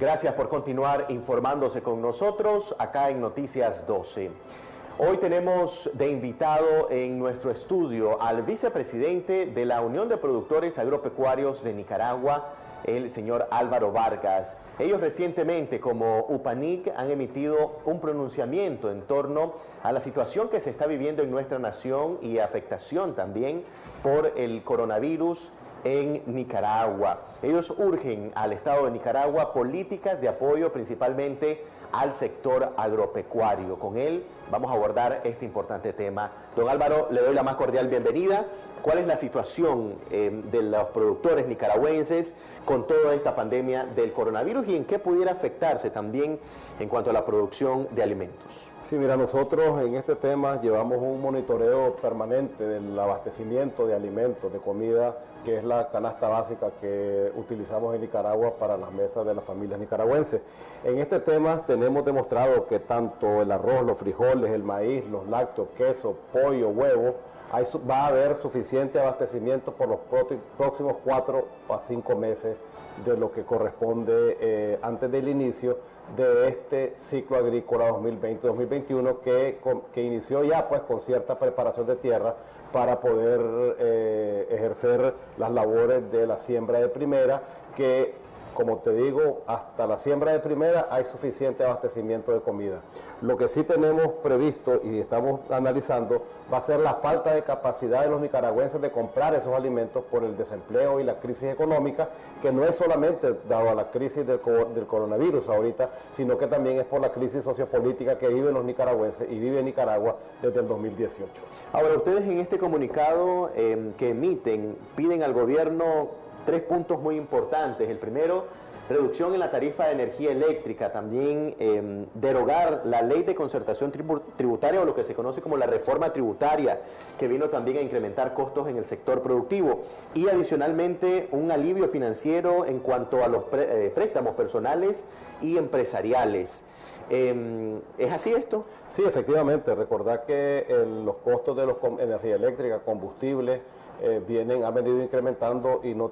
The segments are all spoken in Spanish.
Gracias por continuar informándose con nosotros acá en Noticias 12. Hoy tenemos de invitado en nuestro estudio al vicepresidente de la Unión de Productores Agropecuarios de Nicaragua, el señor Álvaro Vargas. Ellos recientemente, como UPANIC, han emitido un pronunciamiento en torno a la situación que se está viviendo en nuestra nación y afectación también por el coronavirus en Nicaragua. Ellos urgen al Estado de Nicaragua políticas de apoyo principalmente al sector agropecuario. Con él vamos a abordar este importante tema. Don Álvaro, le doy la más cordial bienvenida. ¿Cuál es la situación de los productores nicaragüenses con toda esta pandemia del coronavirus y en qué pudiera afectarse también en cuanto a la producción de alimentos? Sí, mira, nosotros en este tema llevamos un monitoreo permanente del abastecimiento de alimentos, de comida, que es la canasta básica que utilizamos en Nicaragua para las mesas de las familias nicaragüenses. En este tema tenemos demostrado que tanto el arroz, los frijoles, el maíz, los lácteos, queso, pollo, huevo, va a haber suficiente abastecimiento por los próximos 4 a 5 meses de lo que corresponde antes del inicio de este ciclo agrícola 2020-2021 que inició ya pues con cierta preparación de tierra para poder ejercer las labores de la siembra de primera, que como te digo, hasta la siembra de primera hay suficiente abastecimiento de comida. Lo que sí tenemos previsto y estamos analizando va a ser la falta de capacidad de los nicaragüenses de comprar esos alimentos por el desempleo y la crisis económica, que no es solamente dado a la crisis del coronavirus ahorita, sino que también es por la crisis sociopolítica que viven los nicaragüenses y vive Nicaragua desde el 2018. Ahora, ustedes en este comunicado que emiten piden al gobierno 3 puntos muy importantes. El primero, reducción en la tarifa de energía eléctrica, también derogar la ley de concertación tributaria o lo que se conoce como la reforma tributaria, que vino también a incrementar costos en el sector productivo, y adicionalmente un alivio financiero en cuanto a los préstamos personales y empresariales. ¿Es así esto? Sí, efectivamente. Recordad que los costos de energía eléctrica, combustible, han venido incrementando y no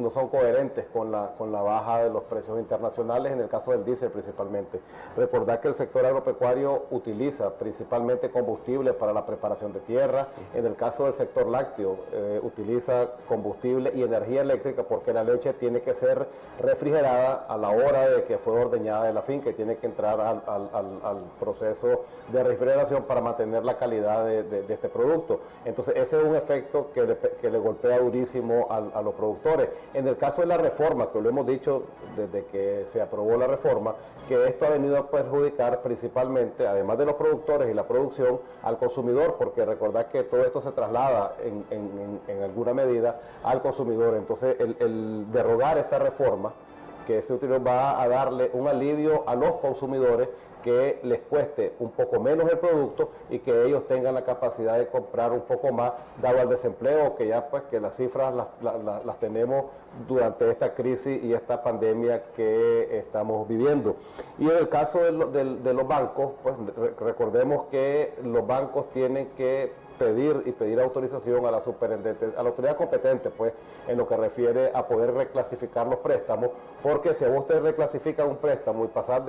son coherentes con la baja de los precios internacionales, en el caso del diésel principalmente. Recordad que el sector agropecuario utiliza principalmente combustible para la preparación de tierra. En el caso del sector lácteo utiliza combustible y energía eléctrica porque la leche tiene que ser refrigerada a la hora de que fue ordeñada de la finca y tiene que entrar al proceso de refrigeración para mantener la calidad de este producto. Entonces ese es un efecto que le golpea durísimo a los productores. En el caso de la reforma, que lo hemos dicho desde que se aprobó la reforma, que esto ha venido a perjudicar principalmente, además de los productores y la producción, al consumidor, porque recordad que todo esto se traslada en alguna medida al consumidor. Entonces el derogar esta reforma que se va a darle un alivio a los consumidores, que les cueste un poco menos el producto y que ellos tengan la capacidad de comprar un poco más, dado al desempleo, que ya pues que las cifras las tenemos durante esta crisis y esta pandemia que estamos viviendo. Y en el caso de los bancos, pues recordemos que los bancos tienen que pedir autorización a la superintendente, a la autoridad competente, pues, en lo que refiere a poder reclasificar los préstamos, porque si a usted reclasifica un préstamo y pasar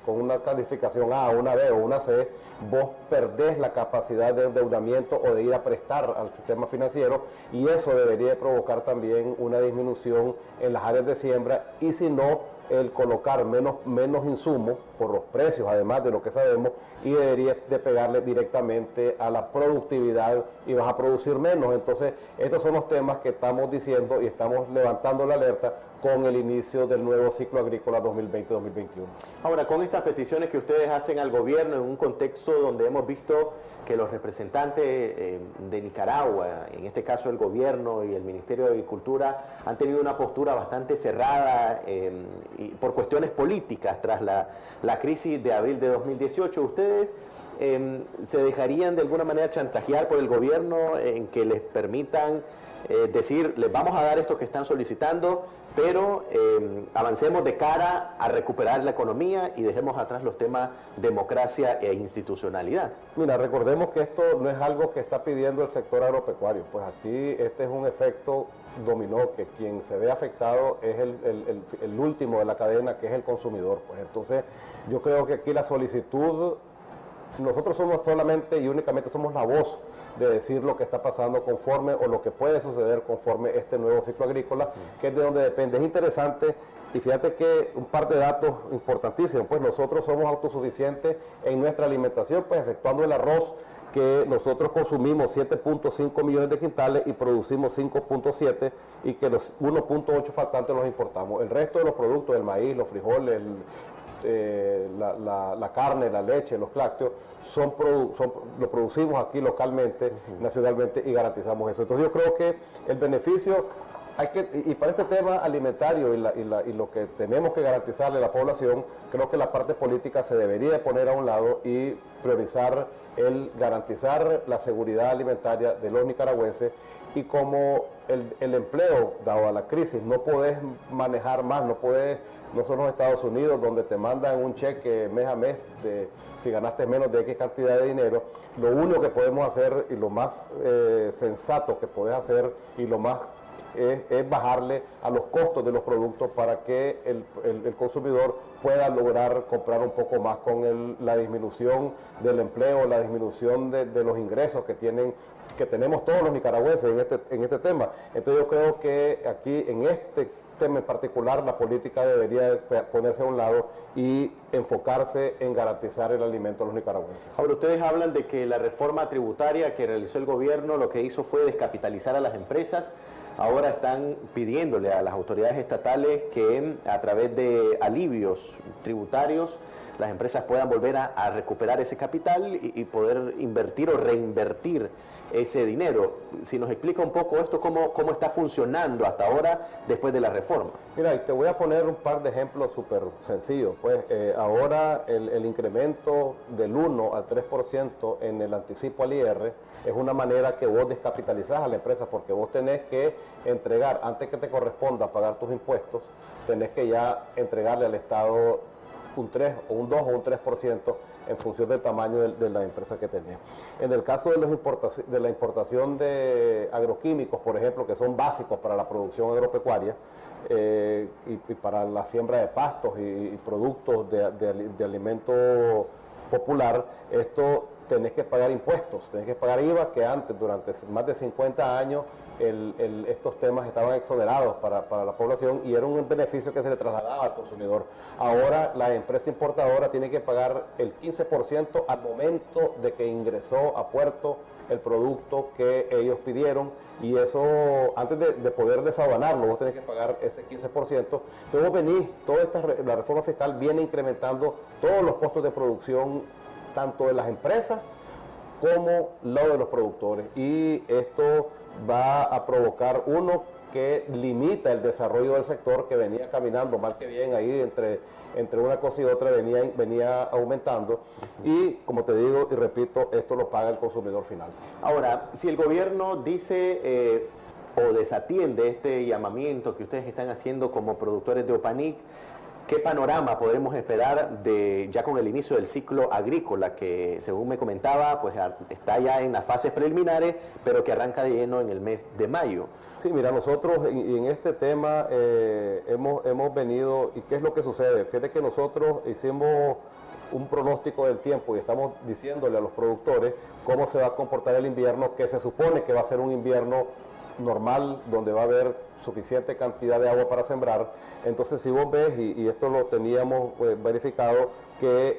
con una calificación A, una B o una C, vos perdés la capacidad de endeudamiento o de ir a prestar al sistema financiero, y eso debería provocar también una disminución en las áreas de siembra, y si no, el colocar menos insumos por los precios, además de lo que sabemos, y debería de pegarle directamente a la productividad y vas a producir menos. Entonces, estos son los temas que estamos diciendo y estamos levantando la alerta con el inicio del nuevo ciclo agrícola 2020-2021. Ahora, con estas peticiones que ustedes hacen al gobierno en un contexto donde hemos visto que los representantes de Nicaragua, en este caso el gobierno y el Ministerio de Agricultura, han tenido una postura bastante cerrada y por cuestiones políticas tras la crisis de abril de 2018, ¿ustedes ¿se dejarían de alguna manera chantajear por el gobierno en que les permitan decir, les vamos a dar esto que están solicitando, pero avancemos de cara a recuperar la economía y dejemos atrás los temas democracia e institucionalidad? Mira, recordemos que esto no es algo que está pidiendo el sector agropecuario, pues aquí este es un efecto dominó, que quien se ve afectado es el último de la cadena, que es el consumidor. Pues entonces yo creo que aquí la solicitud, nosotros somos solamente y únicamente somos la voz de decir lo que está pasando conforme o lo que puede suceder conforme este nuevo ciclo agrícola, que es de donde depende. Es interesante, y fíjate que un par de datos importantísimos, pues nosotros somos autosuficientes en nuestra alimentación, pues exceptuando el arroz, que nosotros consumimos 7.5 millones de quintales y producimos 5.7, y que los 1.8 faltantes los importamos. El resto de los productos, el maíz, los frijoles, la carne, la leche, los lácteos, lo producimos aquí localmente, nacionalmente, y garantizamos eso. Entonces yo creo que el beneficio, y para este tema alimentario y lo que tenemos que garantizarle a la población, creo que la parte política se debería poner a un lado y priorizar el garantizar la seguridad alimentaria de los nicaragüenses. Y como el empleo, dado a la crisis, no podés manejar más, no son los Estados Unidos donde te mandan un cheque mes a mes si ganaste menos de X cantidad de dinero. Lo único que podemos hacer y lo más sensato que podés hacer y lo más es bajarle a los costos de los productos para que el consumidor pueda lograr comprar un poco más con la disminución del empleo, la disminución de los ingresos que tenemos todos los nicaragüenses en este tema. Entonces yo creo que aquí en este tema en particular la política debería ponerse a un lado y enfocarse en garantizar el alimento a los nicaragüenses. Ahora, ustedes hablan de que la reforma tributaria que realizó el gobierno lo que hizo fue descapitalizar a las empresas. Ahora están pidiéndole a las autoridades estatales que a través de alivios tributarios las empresas puedan volver a recuperar ese capital y poder invertir o reinvertir ese dinero. Si nos explica un poco esto, cómo está funcionando hasta ahora después de la reforma. Mira, y te voy a poner un par de ejemplos súper sencillos. Pues ahora el incremento del 1 al 3% en el anticipo al IR es una manera que vos descapitalizás a la empresa, porque vos tenés que entregar, antes que te corresponda pagar tus impuestos, tenés que ya entregarle al Estado un 3 o un 2 o un 3% en función del tamaño de la empresa que tenés. En el caso de la importación de agroquímicos, por ejemplo, que son básicos para la producción agropecuaria y para la siembra de pastos y productos de alimento popular, esto tenés que pagar impuestos, tenés que pagar IVA, que antes, durante más de 50 años, estos temas estaban exonerados para la población y era un beneficio que se le trasladaba al consumidor. Ahora la empresa importadora tiene que pagar el 15% al momento de que ingresó a puerto el producto que ellos pidieron, y eso, antes de poder desaduanarlo, vos tenés que pagar ese 15%. Entonces la reforma fiscal viene incrementando todos los costos de producción, tanto de las empresas como lo de los productores, y esto va a provocar que limita el desarrollo del sector, que venía caminando mal que bien ahí entre una cosa y otra, venía aumentando, y como te digo y repito, esto lo paga el consumidor final. Ahora, si el gobierno dice o desatiende este llamamiento que ustedes están haciendo como productores de Opanic, ¿qué panorama podremos esperar ya con el inicio del ciclo agrícola, que según me comentaba, pues está ya en las fases preliminares, pero que arranca de lleno en el mes de mayo? Sí, mira, nosotros en este tema hemos venido, ¿y qué es lo que sucede? Fíjate que nosotros hicimos un pronóstico del tiempo y estamos diciéndole a los productores cómo se va a comportar el invierno, que se supone que va a ser un invierno normal, donde va a haber suficiente cantidad de agua para sembrar. Entonces, si vos ves, y esto lo teníamos verificado, que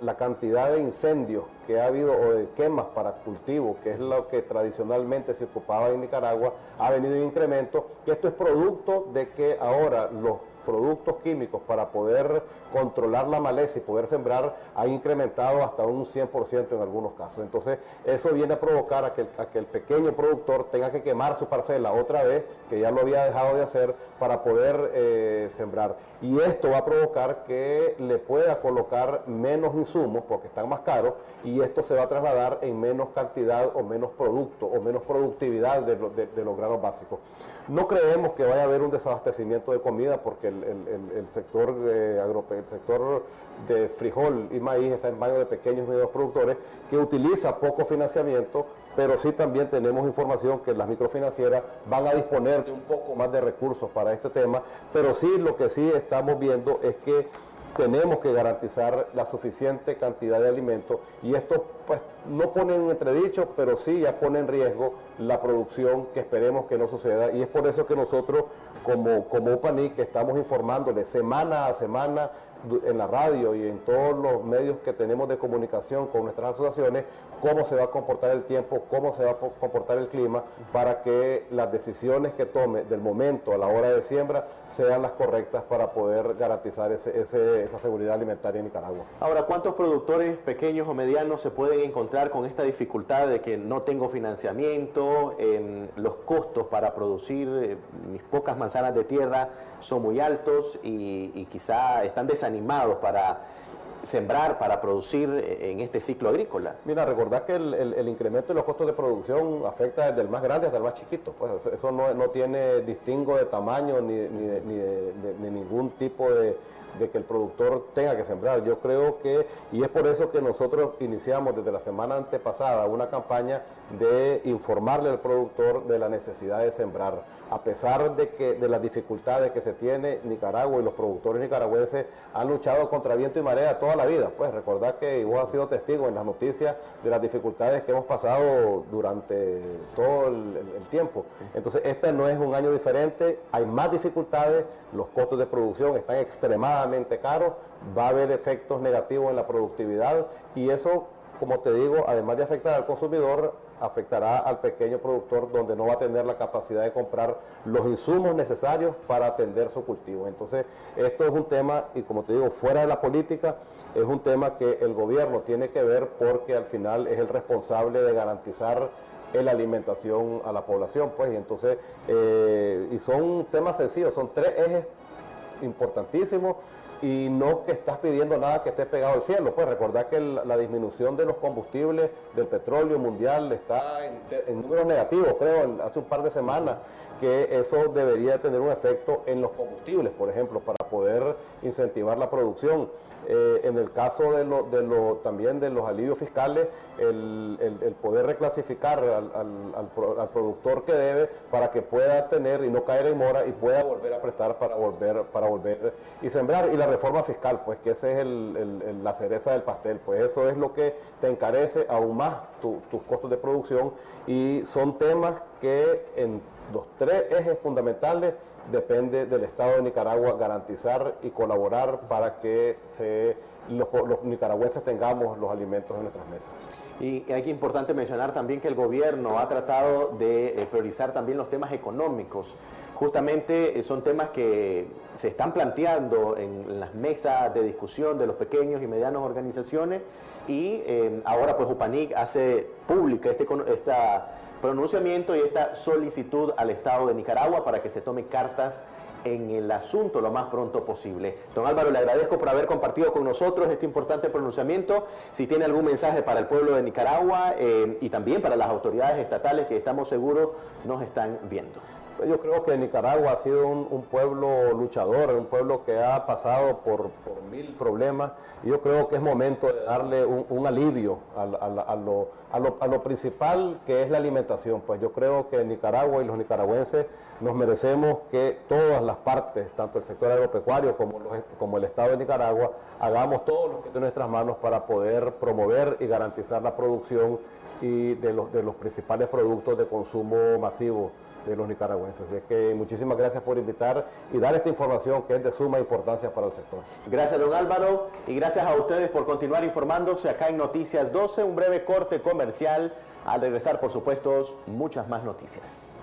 la cantidad de incendios que ha habido o de quemas para cultivo, que es lo que tradicionalmente se ocupaba en Nicaragua, ha venido en incremento, que esto es producto de que ahora los productos químicos para poder controlar la maleza y poder sembrar han incrementado hasta un 100% en algunos casos. Entonces, eso viene a provocar a que el pequeño productor tenga que quemar su parcela otra vez, que ya lo había dejado de hacer, para poder sembrar. Y esto va a provocar que le pueda colocar menos insumos, porque están más caros, y esto se va a trasladar en menos cantidad o menos producto o menos productividad de los granos básicos. No creemos que vaya a haber un desabastecimiento de comida, porque el sector el sector de frijol y maíz está en manos de pequeños y medianos productores que utiliza poco financiamiento, pero sí también tenemos información que las microfinancieras van a disponer de un poco más de recursos para este tema, pero sí lo que sí estamos viendo es que tenemos que garantizar la suficiente cantidad de alimentos, y esto pues no pone en entredicho, pero sí ya pone en riesgo la producción, que esperemos que no suceda, y es por eso que nosotros como UPANIC estamos informándole semana a semana en la radio y en todos los medios que tenemos de comunicación con nuestras asociaciones, cómo se va a comportar el tiempo, cómo se va a comportar el clima, para que las decisiones que tome del momento a la hora de siembra sean las correctas para poder garantizar esa seguridad alimentaria en Nicaragua. Ahora, ¿cuántos productores pequeños o medianos se pueden encontrar con esta dificultad de que no tengo financiamiento, los costos para producir mis pocas manzanas de tierra son muy altos y quizá están desanimados para sembrar, para producir en este ciclo agrícola? Mira, recordad que el incremento de los costos de producción afecta desde el más grande hasta el más chiquito, pues eso no tiene distingo de tamaño ni de ningún tipo de que el productor tenga que sembrar. Yo creo que, y es por eso que nosotros iniciamos desde la semana antepasada una campaña de informarle al productor de la necesidad de sembrar. A pesar de las dificultades que se tiene, Nicaragua y los productores nicaragüenses han luchado contra viento y marea toda la vida. Pues recordad que vos has sido testigo en las noticias de las dificultades que hemos pasado durante todo el tiempo. Entonces este no es un año diferente, hay más dificultades, los costos de producción están extremadamente caros, va a haber efectos negativos en la productividad, y eso, como te digo, además de afectar al consumidor, afectará al pequeño productor, donde no va a tener la capacidad de comprar los insumos necesarios para atender su cultivo. Entonces, esto es un tema, y como te digo, fuera de la política, es un tema que el gobierno tiene que ver, porque al final es el responsable de garantizar la alimentación a la población, pues, y entonces, y son temas sencillos, son 3 ejes importantísimos, y no que estás pidiendo nada que esté pegado al cielo. Pues recordad que la disminución de los combustibles del petróleo mundial está en números negativos, creo, hace un par de semanas, que eso debería tener un efecto en los combustibles, por ejemplo, para poder incentivar la producción. En el caso también de los alivios fiscales, el poder reclasificar al productor que debe, para que pueda tener y no caer en mora y pueda volver a prestar para volver y sembrar. Y la reforma fiscal, pues que esa es la cereza del pastel, pues eso es lo que te encarece aún más tus costos de producción, y son temas que en los 3 ejes fundamentales depende del Estado de Nicaragua garantizar y colaborar para que los nicaragüenses tengamos los alimentos en nuestras mesas. Y hay que importante mencionar también que el gobierno ha tratado de priorizar también los temas económicos. Justamente son temas que se están planteando en las mesas de discusión de los pequeños y medianos organizaciones, y ahora pues UPANIC hace pública este pronunciamiento y esta solicitud al Estado de Nicaragua para que se tome cartas en el asunto lo más pronto posible. Don Álvaro, le agradezco por haber compartido con nosotros este importante pronunciamiento. Si tiene algún mensaje para el pueblo de Nicaragua y también para las autoridades estatales, que estamos seguros nos están viendo. Yo creo que Nicaragua ha sido un pueblo luchador, un pueblo que ha pasado por 1000 problemas, y yo creo que es momento de darle un alivio a lo principal, que es la alimentación. Pues yo creo que Nicaragua y los nicaragüenses nos merecemos que todas las partes, tanto el sector agropecuario como el Estado de Nicaragua, hagamos todo lo que esté en nuestras manos para poder promover y garantizar la producción y de los principales productos de consumo masivo de los nicaragüenses. Así es que muchísimas gracias por invitar y dar esta información que es de suma importancia para el sector. Gracias, don Álvaro, y gracias a ustedes por continuar informándose acá en Noticias 12. Un breve corte comercial. Al regresar, por supuesto, muchas más noticias.